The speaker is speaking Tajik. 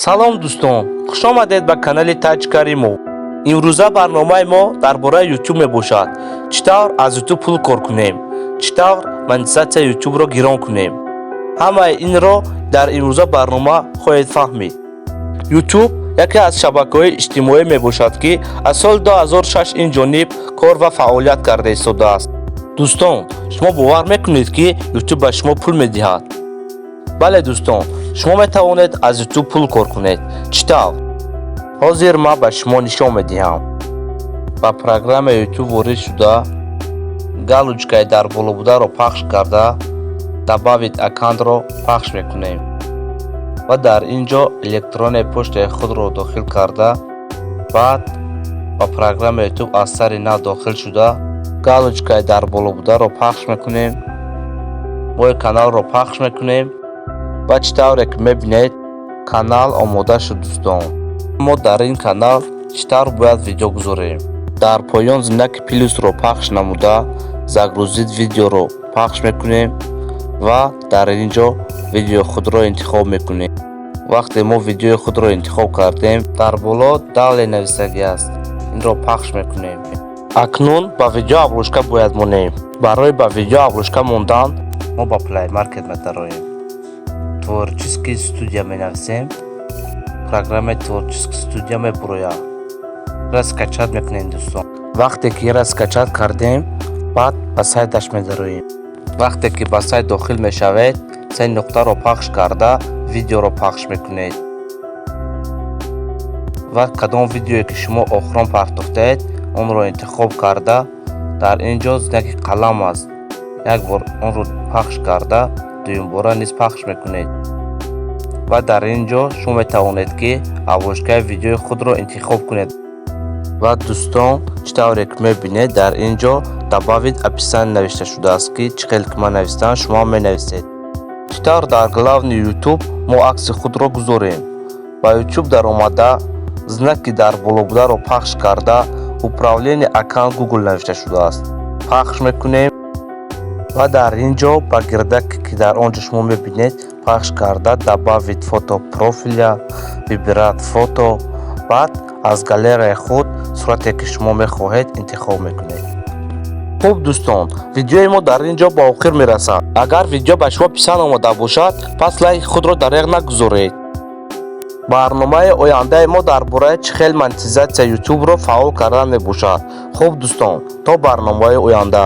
салом дӯстон, хушомадед ба канали Таҷ Каримов. имрӯза барномаи мо дар бораи YouTube мебошад. чӣ тавр аз YouTube пул кор кунем, чӣ тавр монетизатсияи YouTube-ро гирон кунем. ҳамаи инро дар имрӯза барнома хоҳед фаҳмид. YouTube яке аз шабакаҳои иҷтимоӣ мебошад, ки аз соли 2006 инҷониб кор ва фаъолият карда истодааст. дӯстон, шумо бовар мекунед, ки YouTube ба шумо пул медиҳад? бале дӯстон, шумо метавонед аз YouTube пул кор кунед. чӣ тавр? ҳозир ман ба шумо нишон медиҳам. ба программаи YouTube ворид шуда, галочкаи дар болобударо пахш карда, добавить аккаунтро пахш мекунем ва дар инҷо электронияи почтаи худро дохил карда, баъд ба программаи YouTube аз сари нав дохил шуда, галочкаи дар болобударо пахш мекунем, мои каналро пахш мекунем ва чӣ тавре ки мебинед, канал омода шуд дӯстон. мо дар ин канал чӣ тавр бояд видео гузорем. дар поён знаки плюсро пахш намуда, загрузид видеоро пахш мекунем ва дар инҷо видеои худро интихоб мекунем. вақте мо видеои худро интихоб кардем, дар боло дале нависагӣ аст, инро пахш мекунем. акнун ба видео обложка бояд монем. барои ба видео обложка мондан, мо ба Play Market метароем. Творческий студия менависем. программаи Творческий студия мебурояд. ра скачат мекунем дӯстон. вақте ки ра скачат кардем, баъд ба сайташ медароем. вақте ки ба сайт дохил мешавед, се нуқтаро пахш карда видеоро пахш мекунед ва кадом видеое ки шумо охирон партохтед, онро интихоб карда, дар инҷо знаки қалам аст. як бор онро пахш карда, дуюмбора низ пахш мекунед ва дар инҷо шумо метавонед ки обложкаи видеои худро интихоб кунед. ва дӯстон, чӣ тавре ки мебинед, дар инҷо добавить описание навишта шудааст, ки чӣ хеле ки ман навистам, шумо менависед. чӣ тавр дар главни YouTube мо акси худро гузорем. ба YouTube даромада, знаки дар болобударо пахш карда, управление аккаунт Google навишта шудааст. пахш мекунем ва дар инҷо ба гирдаке ки дар онҷо шумо мебинед, пахш карда, добавить фото профиля, вибират фото, баъд аз галереяи худ сурате ки шумо мехоҳед интихоб мекунед. хуб дӯстон, видеои мо дар инҷо ба охир мерасад. агар видео ба шумо писанд омада бошад, пас лайки худро дареғ нагузоред. барномаи ояндаи мо дар бораи чӣ хел монетизатсияи YouTube-ро фаъол кардан мебошад. хуб дӯстон, то барномаи оянда.